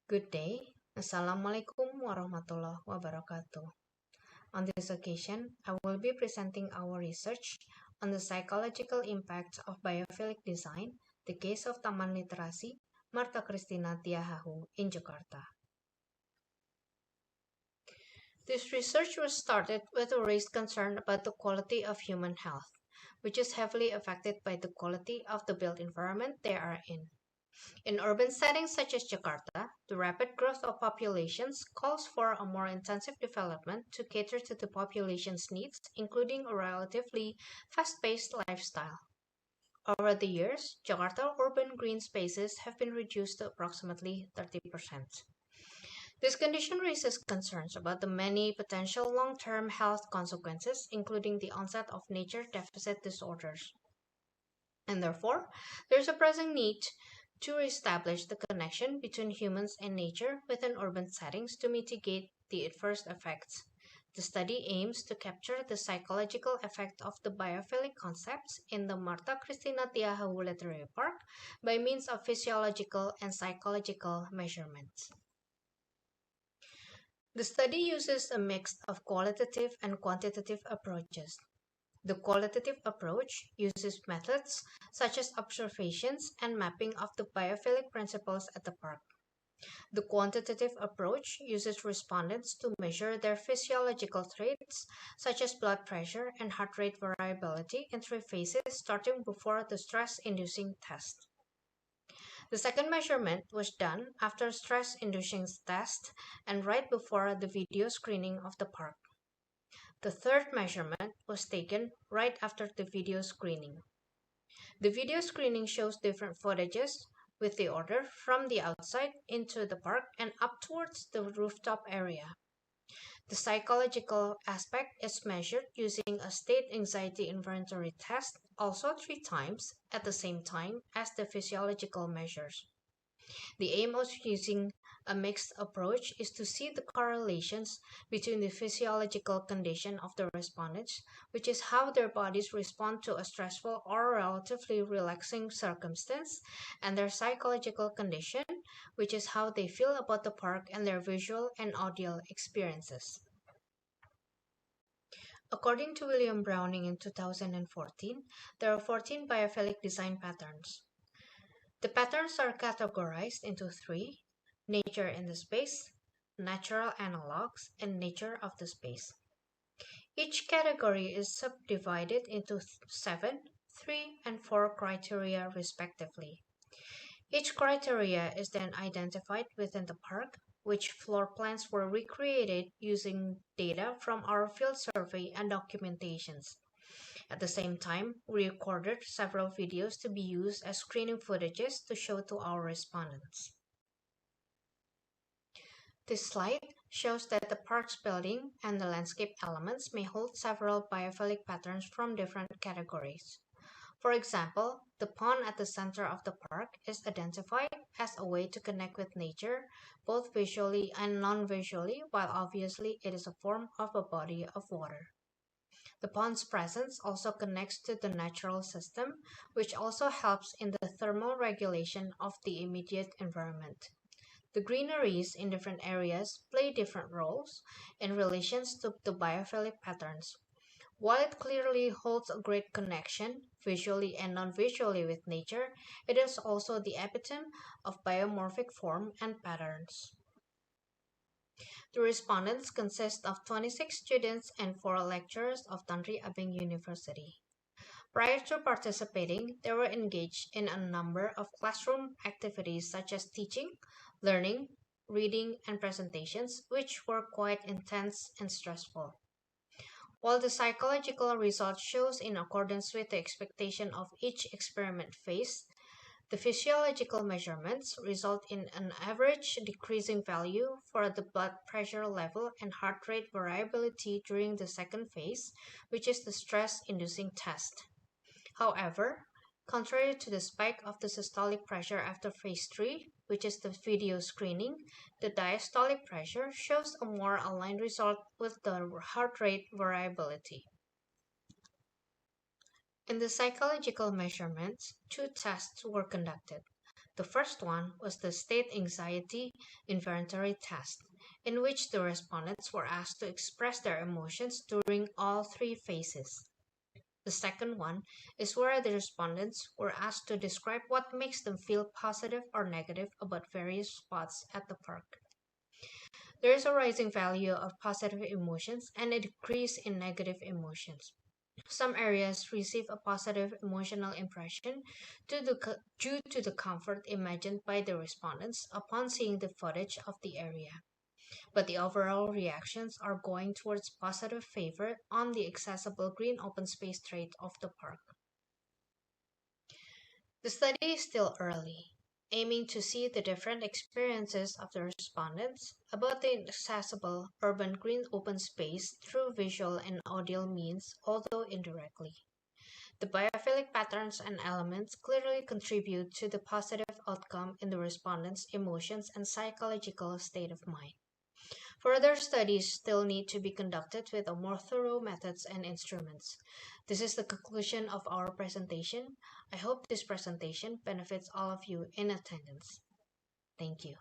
Good day. Assalamualaikum warahmatullahi wabarakatuh. On this occasion, I will be presenting our research on the psychological impact of biophilic design, the case of Taman Literasi, Marta Christina Tiahahu in Jakarta. This research was started with a raised concern about the quality of human health, which is heavily affected by the quality of the built environment they are in. In urban settings such as Jakarta, the rapid growth of populations calls for a more intensive development to cater to the population's needs, including a relatively fast-paced lifestyle. Over the years, Jakarta urban green spaces have been reduced to approximately 30%. This condition raises concerns about the many potential long-term health consequences, including the onset of nature deficit disorders. And therefore, there is a pressing need to establish the connection between humans and nature within urban settings to mitigate the adverse effects. The study aims to capture the psychological effect of the biophilic concepts in the Marta Christina Tiahahu Literary Park by means of physiological and psychological measurements. The study uses a mix of qualitative and quantitative approaches. The qualitative approach uses methods such as observations and mapping of the biophilic principles at the park. The quantitative approach uses respondents to measure their physiological traits such as blood pressure and heart rate variability in 3 phases starting before the stress-inducing test. The second measurement was done after stress-inducing test and right before the video screening of the park. The third measurement was taken right after the video screening. The video screening shows different footages with the order from the outside into the park and up towards the rooftop area. The psychological aspect is measured using a state anxiety inventory test, also 3 times at the same time as the physiological measures. The aim of using a mixed approach is to see the correlations between the physiological condition of the respondents, which is how their bodies respond to a stressful or relatively relaxing circumstance, and their psychological condition, which is how they feel about the park and their visual and audio experiences. According to William Browning in 2014, there are 14 biophilic design patterns. The patterns are categorized into 3: nature in the space, natural analogs, and nature of the space. Each category is subdivided into 7, 3, and 4 criteria respectively. Each criteria is then identified within the park, which floor plans were recreated using data from our field survey and documentations. At the same time, we recorded several videos to be used as screening footages to show to our respondents. This slide shows that the park's building and the landscape elements may hold several biophilic patterns from different categories. For example, the pond at the center of the park is identified as a way to connect with nature, both visually and non-visually, while obviously it is a form of a body of water. The pond's presence also connects to the natural system, which also helps in the thermal regulation of the immediate environment. The greeneries in different areas play different roles in relation to the biophilic patterns. While it clearly holds a great connection, visually and non-visually, with nature, it is also the epitome of biomorphic form and patterns. The respondents consist of 26 students and 4 lecturers of Tanri Abeng University. Prior to participating, they were engaged in a number of classroom activities such as teaching, learning, reading, and presentations, which were quite intense and stressful. While the psychological result shows in accordance with the expectation of each experiment phase, the physiological measurements result in an average decreasing value for the blood pressure level and heart rate variability during the second phase, which is the stress-inducing test. However, contrary to the spike of the systolic pressure after phase 3, which is the video screening, the diastolic pressure shows a more aligned result with the heart rate variability. In the psychological measurements, 2 tests were conducted. The first one was the State Anxiety Inventory Test, in which the respondents were asked to express their emotions during all three phases. The second one is where the respondents were asked to describe what makes them feel positive or negative about various spots at the park. There is a rising value of positive emotions and a decrease in negative emotions. Some areas receive a positive emotional impression due to the comfort imagined by the respondents upon seeing the footage of the area, but the overall reactions are going towards positive favor on the accessible green open space trait of the park. The study is still early, aiming to see the different experiences of the respondents about the accessible urban green open space through visual and audio means, although indirectly. The biophilic patterns and elements clearly contribute to the positive outcome in the respondents' emotions and psychological state of mind. Further studies still need to be conducted with a more thorough methods and instruments. This is the conclusion of our presentation. I hope this presentation benefits all of you in attendance. Thank you.